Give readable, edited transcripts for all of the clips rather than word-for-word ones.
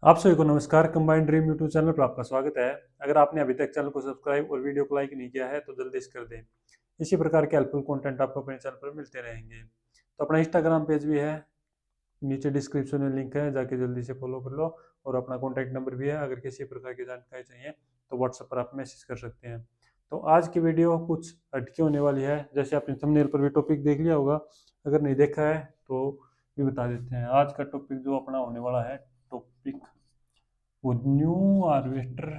आप सभी को नमस्कार। कंबाइंड ड्रीम यूट्यूब चैनल पर आपका स्वागत है। अगर आपने अभी तक चैनल को सब्सक्राइब और वीडियो को लाइक नहीं किया है तो जल्दी से कर दें। इसी प्रकार के हेल्पफुल कंटेंट आपको अपने चैनल पर मिलते रहेंगे। तो अपना इंस्टाग्राम पेज भी है, नीचे डिस्क्रिप्शन में लिंक है, जाके जल्दी से फॉलो कर लो। और अपना कॉन्टैक्ट नंबर भी है, अगर किसी प्रकार की जानकारी चाहिए तो व्हाट्सएप पर आप मैसेज कर सकते हैं। तो आज की वीडियो कुछ हटके होने वाली है, जैसे आपने थंबनेल पर भी टॉपिक देख लिया होगा। अगर नहीं देखा है तो भी बता देते हैं। आज का टॉपिक जो अपना होने वाला है, टॉपिक वो new harvester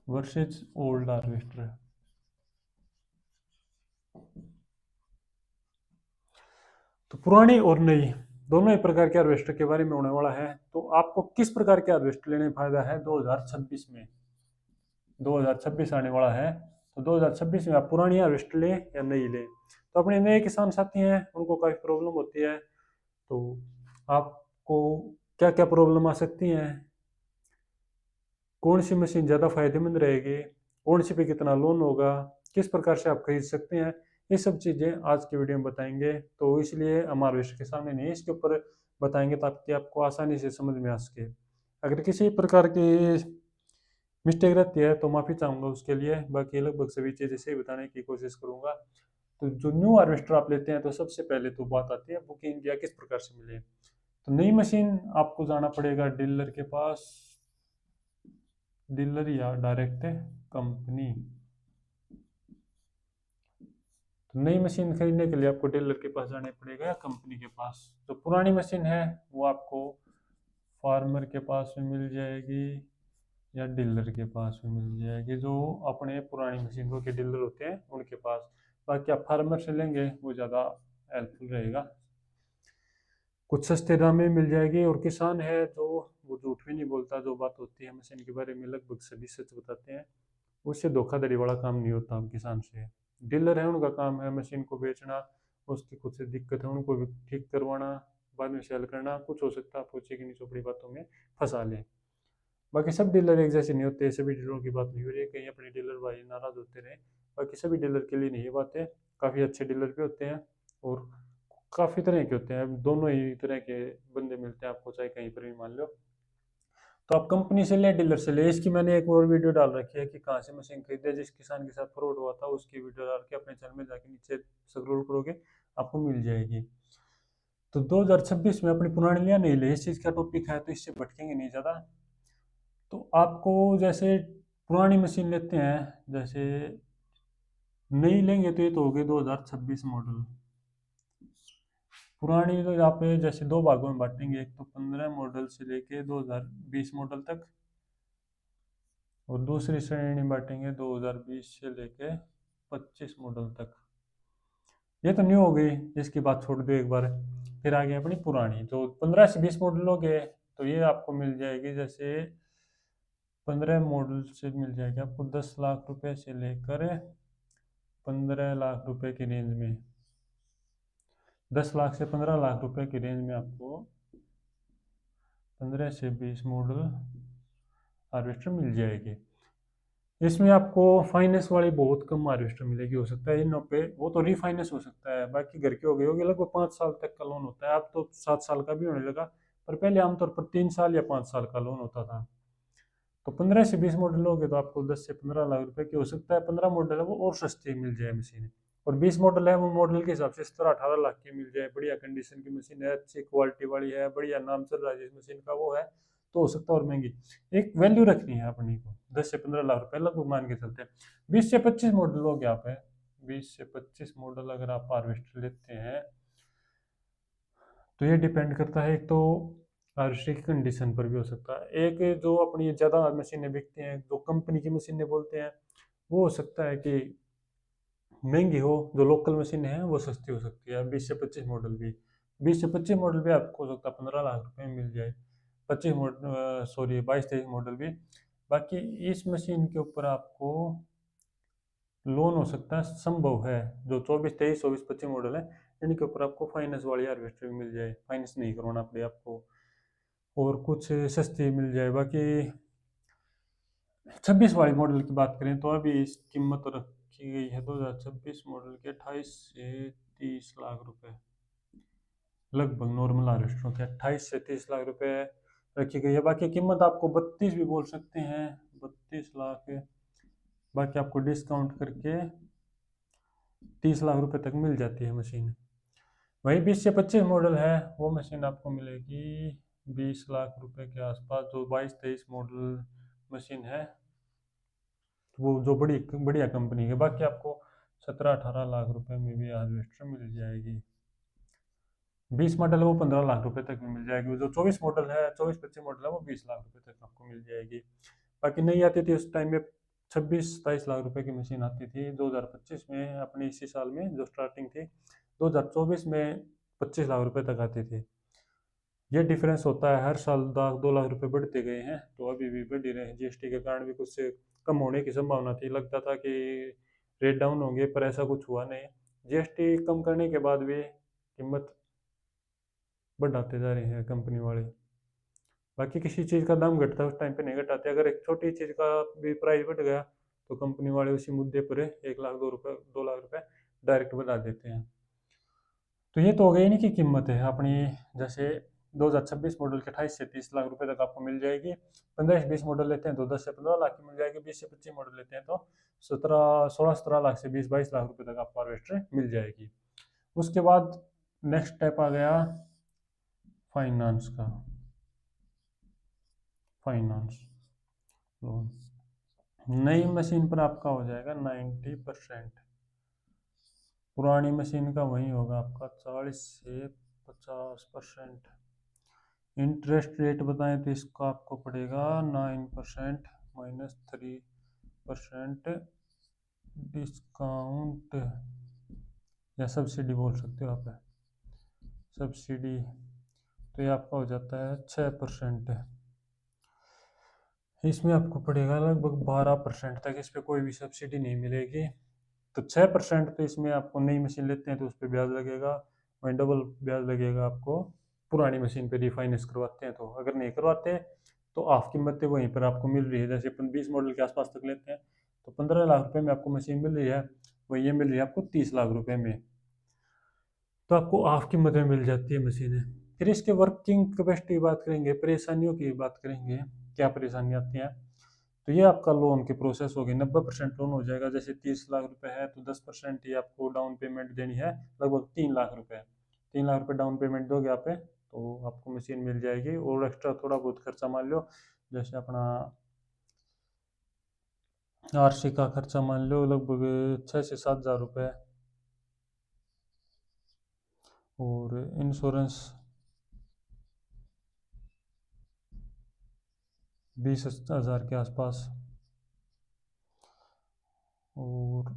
versus old harvester. तो पुरानी और नई दोनों ही प्रकार के हार्वेस्टर के बारे में होने वाला है। तो आपको किस प्रकार के हार्वेस्टर लेने में फायदा है 2026 में? 2026 आने वाला है, तो 2026 में आप पुरानी हार्वेस्टर लें या नई लें? तो अपने नए किसान साथी हैं, उनको काफ़ी प्रॉब्लम होती है। तो आपको क्या क्या प्रॉब्लम आ सकती हैं, कौन सी मशीन ज़्यादा फायदेमंद रहेगी, कौन सी पे कितना लोन होगा, किस प्रकार से आप खरीद सकते हैं, ये सब चीज़ें आज की वीडियो में बताएंगे। तो इसलिए हम हार्वेस्टर के सामने नहीं, इसके ऊपर बताएंगे ताकि आपको आसानी से समझ में आ सके। अगर किसी प्रकार की मिस्टेक रहती है तो माफ़ी चाहूँगा उसके लिए, बाकी लगभग सभी चीज़ें सही बताने की कोशिश करूँगा। तो जो न्यू हार्वेस्टर आप लेते हैं तो सबसे पहले तो बात आती है बुकिंग या किस प्रकार से मिले। तो नई मशीन आपको जाना पड़ेगा डीलर के पास, डीलर या डायरेक्ट कंपनी। तो नई मशीन खरीदने के लिए आपको डीलर के पास जाना पड़ेगा या कंपनी के पास। जो पुरानी मशीन है वो आपको फार्मर के पास में मिल जाएगी या डीलर के पास में मिल जाएगी, जो अपने पुरानी मशीनों के डीलर होते हैं उनके पास। बाकी आप फार्मर से लेंगे वो ज़्यादा हेल्पफुल रहेगा, कुछ सस्ते दाम में मिल जाएगी। और किसान है जो वो झूठ भी नहीं बोलता, जो बात होती है मशीन के बारे में लगभग सभी सच बताते हैं। उससे धोखाधड़ी वाला काम नहीं होता हम किसान से। डीलर है उनका काम है मशीन को बेचना, उसकी कुछ दिक्कत है उनको भी ठीक करवाना, बाद में सेल करना। कुछ हो सकता है पूछे कि नहीं चोपड़ी बातों में फंसा लें। बाकी सब डीलर एक जैसे नहीं होते, सभी डीलरों की बात नहीं हो रही है, कहीं अपने डीलर भाई नाराज होते रहे। बाकी सभी डीलर के लिए नहीं ये बात है, काफ़ी अच्छे डीलर भी होते हैं और काफ़ी तरह के होते हैं। दोनों ही तरह के बंदे मिलते हैं आपको, चाहे कहीं पर भी मान लो। तो आप कंपनी से ले डीलर से ले, इसकी मैंने एक और वीडियो डाल रखी है कि कहाँ से मशीन खरीदे। जिस किसान के साथ फ्रॉड हुआ था उसकी वीडियो डाल के अपने चैनल में जाके नीचे स्क्रॉल करोगे आपको मिल जाएगी। तो 2026 में अपनी पुरानी लिया नहीं ले, इस चीज़ का टॉपिक है तो इससे भटकेंगे नहीं ज़्यादा। तो आपको जैसे पुरानी मशीन लेते हैं, जैसे नई लेंगे तो ये तो हो गई 2026 मॉडल। पुरानी तो यहाँ पे जैसे दो भागों में बांटेंगे, एक तो 15 मॉडल से लेके 2020 मॉडल तक, और दूसरी श्रेणी बांटेंगे 2020 से लेके 25 मॉडल तक। ये तो न्यू हो गई, इसकी बात छोड़ दो एक बार। फिर आ गई अपनी पुरानी, जो 15 से 20 मॉडल हो गए। तो ये आपको मिल जाएगी, जैसे 15 मॉडल से मिल जाएगी आपको 10 लाख रुपए से लेकर 15 लाख रुपए की रेंज में। 10 लाख से 15 लाख रुपए की रेंज में आपको 15 से 20 मॉडल हार्वेस्टर मिल जाएगी। इसमें आपको फाइनेंस वाली बहुत कम हार्वेस्टर मिलेगी, हो सकता है इन पे वो तो रीफाइनेंस हो सकता है। बाकी घर की हो गई होगी, लगभग 5 साल तक का लोन होता है, अब तो 7 साल का भी होने लगा। पर पहले आमतौर पर 3 साल या 5 साल का लोन होता था। तो 15 से 20 मॉडल लोगे तो आपको 10 से 15 लाख रुपए की हो सकता है। 15 मॉडल है वो और सस्ती मिल जाए मशीन, और 20 मॉडल है वो मॉडल के हिसाब से 17-18 लाख की मिल जाए। बढ़िया कंडीशन की मशीन है, अच्छी क्वालिटी वाली है, बढ़िया नाम चल रहा है जिस मशीन का वो है, तो हो सकता है और महंगी। एक वैल्यू रखनी है अपनी को, 10 से 15 लाख रुपए लगभग मान के चलते हैं। 20 से 25 मॉडल लोगे आप है, 20 से 25 मॉडल अगर आप हार्वेस्टर लेते हैं तो ये डिपेंड करता है, एक तो हार्वेस्टर की कंडीशन पर भी हो सकता है। एक जो अपनी ज़्यादा मशीनें बिकती हैं, जो कंपनी की मशीनें बोलते हैं, वो हो सकता है कि महंगी हो। जो लोकल मशीनें हैं वो सस्ती हो सकती है। 20 से 25 मॉडल भी, 20 से 25 मॉडल भी आपको हो सकता है 15 लाख रुपए में मिल जाए। 25 मॉडल, सॉरी 22-23 मॉडल भी। बाकी इस मशीन के ऊपर आपको लोन हो सकता है, संभव है। जो 24, 23, 24, 25 मॉडल है इनके ऊपर आपको फाइनेंस वाली हार्वेस्टर भी मिल जाए, फाइनेंस नहीं करवाना पड़े आपको, और कुछ सस्ती मिल जाए। बाकी 26 वाली मॉडल की बात करें तो अभी इस कीमत रखी गई है 2026 मॉडल के 28 से 30 लाख रुपए। लगभग नॉर्मल हार्वेस्टरों के 28 से 30 लाख रुपए रखी गई है। बाकी कीमत आपको 32 भी बोल सकते हैं, 32 लाख है। बाकी आपको डिस्काउंट करके 30 लाख रुपए तक मिल जाती है मशीन। वही 20 से 25 मॉडल है, वो मशीन आपको मिलेगी 20 लाख रुपए के आसपास। जो 22-23 मॉडल मशीन है वो जो बड़ी बढ़िया कंपनी है। बाकी आपको 17-18 लाख रुपए में भी हार्वेस्टर मिल जाएगी। 20 मॉडल है वो 15 लाख रुपए तक में मिल जाएगी। जो 24 मॉडल है, 24-25 मॉडल है, वो 20 लाख रुपए तक आपको मिल जाएगी। बाकी नहीं आती थी उस टाइम में 26-27 लाख रुपए की मशीन आती थी 2025 में, अपने इसी साल में जो स्टार्टिंग थी। 2024 में 25 लाख रुपए तक आती थी। ये डिफरेंस होता है, हर साल 2 लाख रुपए बढ़ते गए हैं, तो अभी भी बढ़ ही रहे हैं। जीएसटी के कारण भी कुछ कम होने की संभावना थी, लगता था कि रेट डाउन होंगे, पर ऐसा कुछ हुआ नहीं। जीएसटी कम करने के बाद भी कीमत बढ़ाते जा रहे हैं कंपनी वाले। बाकी किसी चीज़ का दाम घटता है उस टाइम पे नहीं घटाते। अगर एक छोटी चीज़ का भी प्राइस बढ़ गया तो कंपनी वाले उसी मुद्दे पर 1 लाख 2 लाख रुपए डायरेक्ट बढ़ा देते हैं। तो ये तो हो गई नहीं की कीमत है अपनी। जैसे 2026 मॉडल के 28 से 30 लाख रुपए तक आपको मिल जाएगी। 15 से 20 मॉडल लेते हैं तो 10 से 15 लाख की मिल जाएगी। 20 से 25 मॉडल लेते हैं तो 16 लाख से 20-22 लाख रुपए तक आपको हार्वेस्टर मिल जाएगी। उसके बाद नेक्स्ट स्टेप आ गया फाइनेंस का। फाइनेंस लोन नई मशीन पर आपका हो जाएगा 90%। पुरानी मशीन का वही होगा आपका 40 से 50%। इंटरेस्ट रेट बताएं तो इसका आपको पड़ेगा 9% -3% डिस्काउंट, या सब्सिडी बोल सकते हो आप, सब्सिडी। तो ये आपका हो जाता है 6%। इसमें आपको पड़ेगा लगभग 12% तक, इस पर कोई भी सब्सिडी नहीं मिलेगी। तो 6% तो इसमें आपको नई मशीन लेते हैं तो उस पर ब्याज लगेगा, वहीं डबल ब्याज लगेगा आपको पुरानी मशीन पे रिफाइनेंस करवाते हैं तो। अगर नहीं करवाते तो हाफ कीमत वहीं पर आपको मिल रही है। जैसे अपन 20 मॉडल के आसपास तक लेते हैं तो 15 लाख रुपए में आपको मशीन मिल रही है, वही ये मिल रही है आपको 30 लाख रुपए में। तो आपको हाफ कीमत में मिल जाती है मशीनें। फिर इसके वर्किंग कैपेसिटी की बात करेंगे, परेशानियों की बात करेंगे, क्या परेशानी आती हैं। तो ये आपका लोन की प्रोसेस होगी। 90% लोन हो जाएगा। जैसे 30 लाख रुपए है तो 10% ही आपको डाउन पेमेंट देनी है, लगभग 3 लाख रुपए। 3 लाख रुपए डाउन पेमेंट दोगे आप पे तो आपको मशीन मिल जाएगी। और एक्स्ट्रा थोड़ा बहुत खर्चा मान लो, जैसे अपना आरसी का खर्चा मान लो लगभग 6 से 7 हज़ार रुपये, और इंश्योरेंस 20 हज़ार के आसपास। और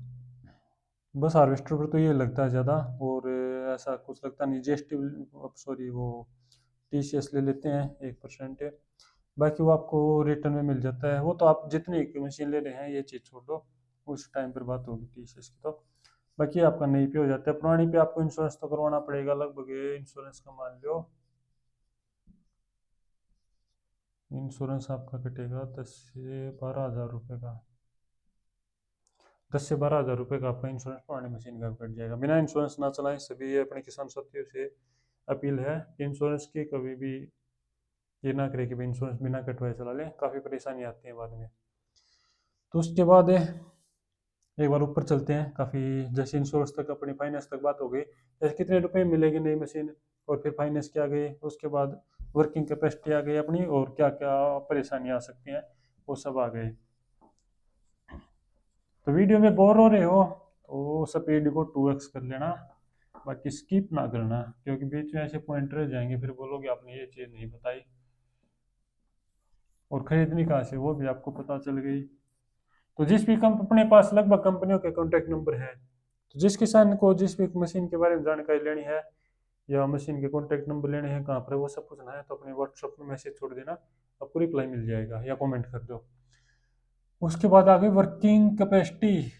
बस हार्वेस्टर पर तो ये लगता है ज़्यादा, और ऐसा कुछ लगता नहीं। जीएसटी, सॉरी, वो टीसीएस ले लेते हैं 1%। बाकी वो आपको रिटर्न में मिल जाता है। वो तो आप जितनी की मशीन ले रहे हैं ये चीज़ छोड़ दो, उस टाइम पर बात होगी टीसीएस की। तो बाकी आपका नई पे हो जाता है। पुरानी पे आपको इंश्योरेंस तो करवाना पड़ेगा, लगभग इंश्योरेंस का मान लो, इंश्योरेंस आपका कटेगा 10 से 12 हज़ार रुपये का। 10 से 12 हज़ार रुपये का आपका इंश्योरेंस पुरानी मशीन का कट जाएगा। बिना इंश्योरेंस ना चलाएं। सभी ये अपने किसान साथियों से अपील है कि इंश्योरेंस की कभी भी ये ना करें कि भाई इंश्योरेंस बिना कटवाए चला लें, काफ़ी परेशानी आती है बाद में। तो उसके बाद एक बार ऊपर चलते हैं। काफ़ी जैसे इंश्योरेंस तक अपनी फाइनेंस तक बात हो गई, जैसे कितने रुपए मिलेगी नई मशीन, और फिर फाइनेंस की आ गई, उसके बाद वर्किंग कैपेसिटी आ गई अपनी, और क्या क्या परेशानी आ सकती हैं वो सब आ गए। तो वीडियो में बोर हो रहे हो तो स्पीड को 2x कर लेना, बाकी स्किप ना करना, क्योंकि बीच में ऐसे पॉइंट रह जाएंगे फिर बोलोगे आपने ये चीज़ नहीं बताई। और खरीदनी कहाँ से वो भी आपको पता चल गई। तो जिस भी अपने पास लगभग कंपनियों के कॉन्टैक्ट नंबर है, तो जिस किसान को जिस भी मशीन के बारे में जानकारी लेनी है या मशीन के कॉन्टैक्ट नंबर लेने हैं कहाँ पर, वो सब पूछना है तो अपने व्हाट्सएप में मैसेज छोड़ देना, आपको रिप्लाई मिल जाएगा, या कमेंट कर दो। उसके बाद आ गई वर्किंग कैपेसिटी।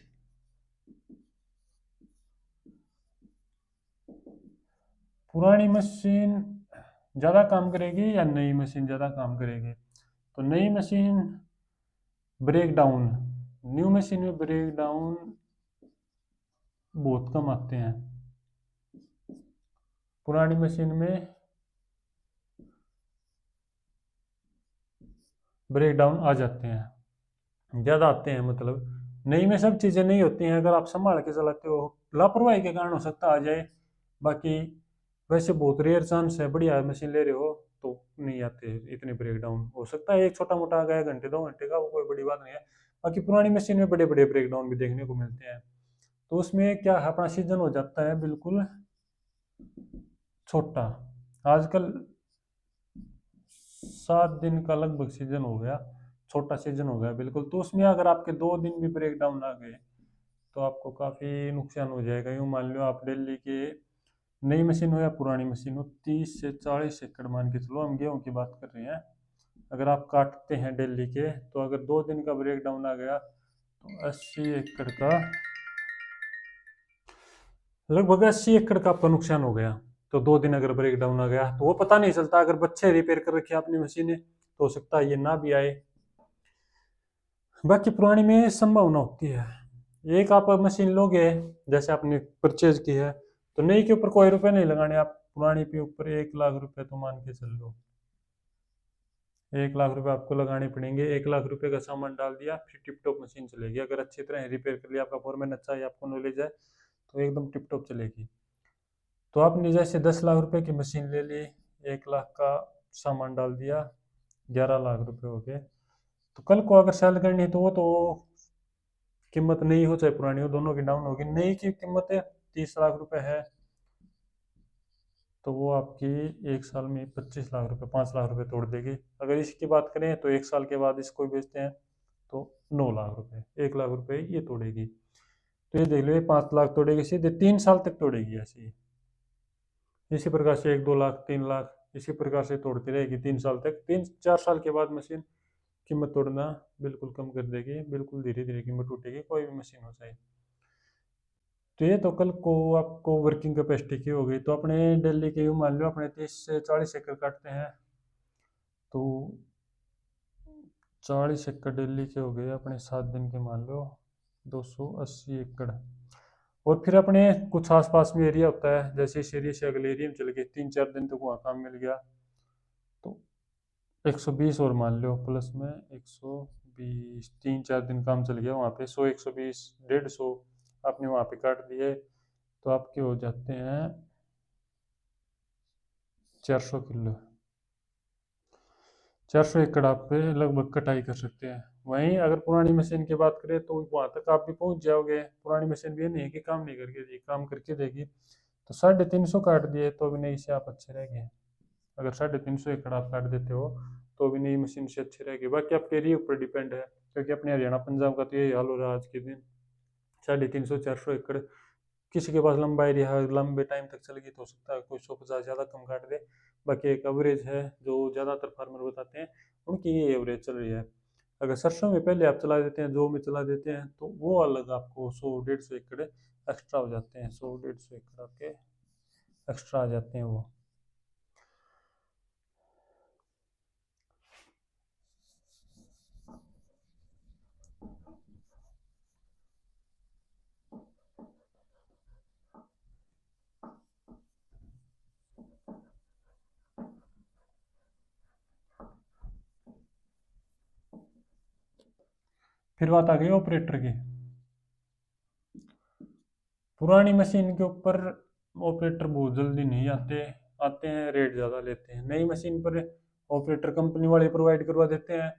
पुरानी मशीन ज़्यादा काम करेगी या नई मशीन ज़्यादा काम करेगी? तो नई मशीन ब्रेक डाउन, न्यू मशीन में ब्रेक डाउन बहुत कम आते हैं। पुरानी मशीन में ब्रेक डाउन आ जाते हैं, ज़्यादा आते हैं मतलब। नई में सब चीज़ें नहीं होती हैं, अगर आप संभाल के चलाते हो, लापरवाही के कारण हो सकता आ जाए। बाकी वैसे बहुत रेयर चांस है, बढ़िया मशीन ले रहे हो तो नहीं आते इतने ब्रेक डाउन। हो सकता है एक छोटा मोटा आ गया घंटे 2 घंटे का, वो कोई बड़ी बात नहीं है। बाकी पुरानी मशीन में बड़े बड़े ब्रेक डाउन भी देखने को मिलते हैं। तो उसमें क्या है, अपना सीजन हो जाता है बिल्कुल छोटा। आजकल 7 दिन का लगभग सीजन हो गया, छोटा सीजन हो गया बिल्कुल। तो उसमें अगर आपके 2 दिन भी ब्रेक डाउन आ गए तो आपको काफ़ी नुकसान हो जाएगा। यूँ मान लो आप दिल्ली के, नई मशीन हो या पुरानी मशीन हो, 30 से 40 एकड़ मान के चलो, हम गेहूँ की बात कर रहे हैं। अगर आप काटते हैं दिल्ली के, तो अगर 2 दिन का ब्रेक डाउन आ गया तो 80 एकड़ का, लगभग 80 एकड़ का आपका नुकसान हो गया। तो 2 दिन अगर ब्रेक डाउन आ गया तो वो पता नहीं चलता। अगर बच्चे रिपेयर कर रखे अपनी मशीनें तो हो सकता है ये ना भी आए। बाकी पुरानी में संभावना होती है। एक आप मशीन लोगे, जैसे आपने परचेज की है, तो नई के ऊपर कोई रुपए नहीं लगाने, आप पुरानी के ऊपर 1 लाख रुपए तो मान के चल लो। 1 लाख रुपए आपको लगाने पड़ेंगे। 1 लाख रुपए का सामान डाल दिया, फिर टिप टॉप मशीन चलेगी। अगर अच्छी तरह रिपेयर कर लिया, आपका फोरमैन अच्छा है, आपको नॉलेज है, तो एकदम टिप टॉप चलेगी। तो आपने जैसे 10 लाख रुपए की मशीन ले ली, 1 लाख का सामान डाल दिया, 11 लाख रुपए हो गए। तो कल को अगर सेल करनी है तो वो तो कीमत नई हो चाहे पुरानी हो, दोनों की डाउन होगी। नई की कीमत है 30 लाख रुपए है, तो वो आपकी 1 साल में 25 लाख रुपए, 5 लाख रुपए तोड़ देगी। अगर इसकी बात करें तो 1 साल के बाद इसको बेचते हैं तो 9 लाख रुपए, 1 लाख रुपए ये तोड़ेगी। तो ये देख लो, ये 5 लाख तोड़ेगी, सीधे 3 साल तक तोड़ेगी ऐसे ही। इसी प्रकार से 1 2 लाख, 3 लाख, इसी प्रकार से तोड़ती रहेगी 3 साल तक। 3 4 साल के बाद मशीन कीमत तोड़ना बिल्कुल कम कर देगी, बिल्कुल धीरे धीरे कीमत टूटेगी, कोई भी मशीन हो जाए। तो ये तो कल को आपको वर्किंग कैपेसिटी की हो गई। तो अपने दिल्ली के यूँ मान लो अपने 30 से 40 एकड़ काटते हैं, तो 40 एकड़ दिल्ली के हो गए अपने 7 दिन के, मान लो 280 एकड़। और फिर अपने कुछ आसपास में एरिया होता है, जैसे इस एरिया से अगले एरिया में चले गए, 3 4 दिन तक वहाँ काम मिल गया, तो 120 और मान लो प्लस में 120, 3 4 दिन काम चल गया वहाँ पे, 100 120 150 आपने वहाँ पे काट दिए, तो आपके हो जाते हैं 400 किलो। 400 एकड़ आप पे लगभग कटाई कर सकते हैं। वहीं अगर पुरानी मशीन की बात करें तो वहाँ तक आप भी पहुँच जाओगे। पुरानी मशीन भी ये नहीं है कि काम नहीं करके देगी, काम करके देगी। तो 350 काट दिए तो भी नहीं से आप अच्छे रह गए। अगर 350 एकड़ आप काट देते हो तो भी नई मशीन से अच्छे रहेगी। बाकी आपके एरिया ऊपर डिपेंड है, क्योंकि अपने हरियाणा पंजाब का तो यही हाल हो रहा है आज के दिन। 350 400 एकड़, किसी के पास लंबा एरिया है, लंबे टाइम तक चलेगी तो हो सकता है कोई 150 ज़्यादा कम काट दे। बाकी एक एवरेज है जो ज़्यादातर फार्मर बताते हैं, उनकी ये एवरेज चल रही है। अगर सरसों में पहले आप चला देते हैं, जौ में चला देते हैं, तो वो अलग आपको 100 150 एकड़ एक्स्ट्रा हो जाते हैं। 100 150 एकड़ आपके एक्स्ट्रा आ जाते हैं वो। फिर बात आ गई ऑपरेटर की। पुरानी मशीन के ऊपर ऑपरेटर बहुत जल्दी नहीं आते, आते हैं रेट ज़्यादा लेते हैं। नई मशीन पर ऑपरेटर कंपनी वाले प्रोवाइड करवा देते हैं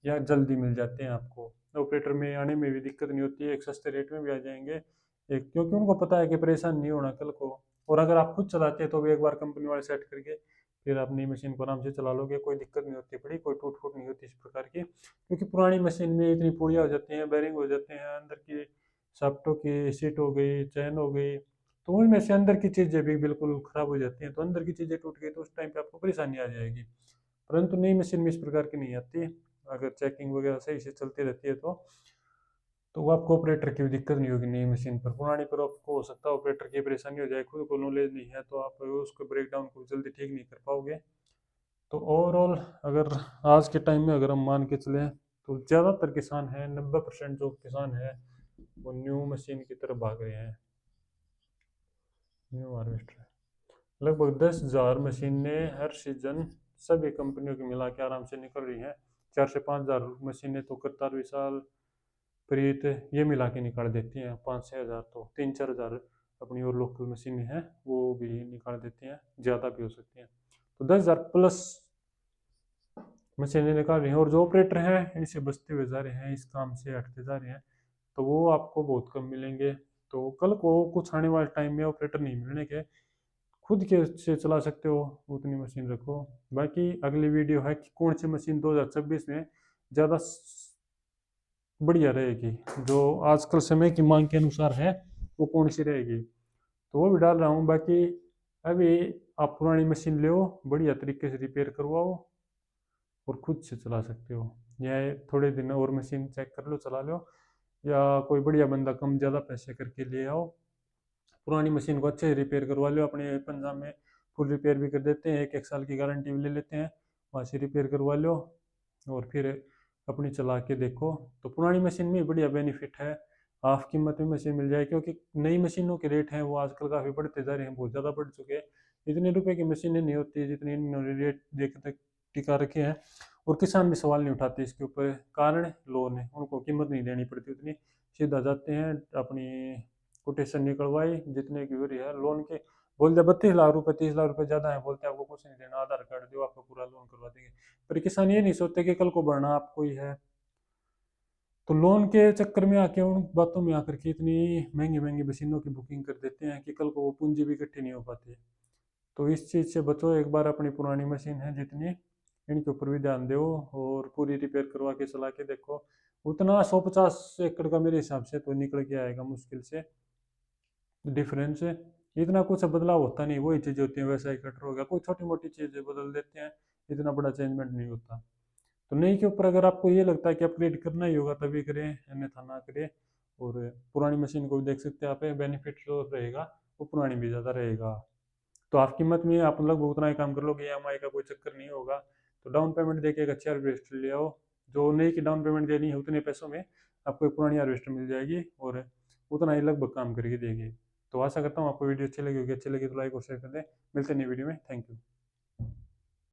या जल्दी मिल जाते हैं आपको। ऑपरेटर में आने में भी दिक्कत नहीं होती है, एक सस्ते रेट में भी आ जाएंगे, एक क्योंकि उनको पता है कि परेशान नहीं होना कल को। और अगर आप खुद चलाते हैं तो भी एक बार कंपनी वाले सेट करके फिर आप नई मशीन को आराम से चला लोगे, कोई दिक्कत नहीं होती बड़ी, कोई टूट फूट नहीं होती इस प्रकार की। क्योंकि पुरानी मशीन में इतनी पुड़िया हो जाती हैं, बैरिंग हो जाते हैं, अंदर की शाफ्टों की सीट हो गई, चैन हो गई, तो उनमें से अंदर की चीज़ें भी बिल्कुल ख़राब हो जाती हैं। तो अंदर की चीज़ें टूट गई तो उस टाइम पे आपको परेशानी आ जाएगी। परंतु नई मशीन में इस प्रकार की नहीं आती, अगर चेकिंग वगैरह सही से चलती रहती है तो वो आपको ऑपरेटर की भी दिक्कत नहीं होगी नई मशीन पर। पुरानी पर आपको हो सकता है ऑपरेटर की परेशानी हो जाए, खुद को नॉलेज नहीं है तो आप उसको ब्रेक डाउन को जल्दी ठीक नहीं कर पाओगे। तो ओवरऑल अगर आज के टाइम में अगर हम मान के चलें तो ज़्यादातर किसान हैं, 90% जो किसान हैं वो न्यू मशीन की तरफ भाग रहे हैं, न्यू हार्वेस्टर। लगभग 10,000 मशीनें हर सीजन सभी कंपनियों की मिला के आराम से निकल रही हैं। 4 से 5 हज़ार मशीनें तो कतार विशाल प्रीत ये मिला के निकाल देती हैं। 5-6 हज़ार तो 3-4 हज़ार अपनी और लोकल मशीनें हैं वो भी निकाल देती हैं, ज़्यादा भी हो सकती हैं। तो 10,000 प्लस मशीनें निकाल रही हैं और जो ऑपरेटर हैं इनसे बचते हुए जा रहे हैं, इस काम से हटते जा रहे हैं, तो वो आपको बहुत कम मिलेंगे। तो कल को कुछ आने वाले टाइम में ऑपरेटर नहीं मिलने के खुद के से चला सकते हो, उतनी मशीन रखो। बाकी अगली वीडियो है कि कौन सी मशीन 2026 में ज़्यादा बढ़िया रहेगी, जो आजकल समय की मांग के अनुसार है, वो कौन सी रहेगी, तो वो भी डाल रहा हूँ। बाकी अभी आप पुरानी मशीन ले बढ़िया तरीके से रिपेयर करवाओ और खुद से चला सकते हो, या थोड़े दिन और मशीन चेक कर लो, चला लो, या कोई बढ़िया बंदा कम ज़्यादा पैसे करके ले आओ, पुरानी मशीन को अच्छे से रिपेयर करवा लो। अपने पंजाब में फुल रिपेयर भी कर देते हैं, 1-1 साल की गारंटी भी ले लेते हैं, वहाँ से रिपेयर करवा लो और फिर अपनी चला के देखो। तो पुरानी मशीन में बढ़िया बेनिफिट है, हाफ कीमत में मशीन मिल जाए, क्योंकि नई मशीनों के रेट हैं वो आजकल काफ़ी बढ़ते जा रहे हैं, बहुत ज़्यादा बढ़ चुके हैं। इतने रुपए की मशीनें नहीं होती जितनी इन्होंने रेट देख तक टिका रखे हैं, और किसान भी सवाल नहीं उठाते इसके ऊपर, कारण लोन है, उनको कीमत नहीं देनी पड़ती उतनी, सीधा जाते हैं अपनी कोटेशन निकलवाई जितने की हो रही है लोन के, बोलते 32 लाख रुपए 30 लाख रुपए ज़्यादा है, बोलते आपको कुछ नहीं देना, आधार कार्ड दो आपका पूरा लोन करवा देंगे। पर किसान ये नहीं सोचते कि कल को भरना आपको ही है, तो लोन के चक्कर में आके उन बातों में आकर के इतनी महंगी महंगी मशीनों की बुकिंग कर देते हैं कि कल को वो पूंजी भी इकट्ठी नहीं हो पाती। तो इस चीज़ से बचो, एक बार अपनी पुरानी मशीन है जितनी, इनके ऊपर भी ध्यान दो और पूरी रिपेयर करवा के चला के देखो। उतना 150 एकड़ का मेरे हिसाब से तो निकल के आएगा मुश्किल से डिफरेंस, इतना कुछ बदलाव होता नहीं, वही चीज़ होती है, वैसा ही कटर हो गया, कोई छोटी मोटी चीज़ें बदल देते हैं, इतना बड़ा चेंजमेंट नहीं होता। तो नई के ऊपर अगर आपको ये लगता है कि अपग्रेड करना ही होगा तभी करें, अन्यथा ना करें। और पुरानी मशीन को भी देख सकते हैं आप, बेनिफिट जो रहेगा वो पुरानी भी ज़्यादा रहेगा। तो हाफ कीमत में आप लगभग उतना ही काम कर लोगे, EMI का कोई चक्कर नहीं होगा। तो डाउन पेमेंट देके एक अच्छी हार्वेस्टर ले आओ, जो नई की डाउन पेमेंट देनी है उतने पैसों में आपको एक पुरानी हार्वेस्टर मिल जाएगी और उतना ही लगभग काम करके देगी। तो आशा करता हूँ आपको वीडियो अच्छी लगी होगी, अच्छी लगी तो लाइक और शेयर कर दें। मिलते हैं नई वीडियो में, थैंक यू।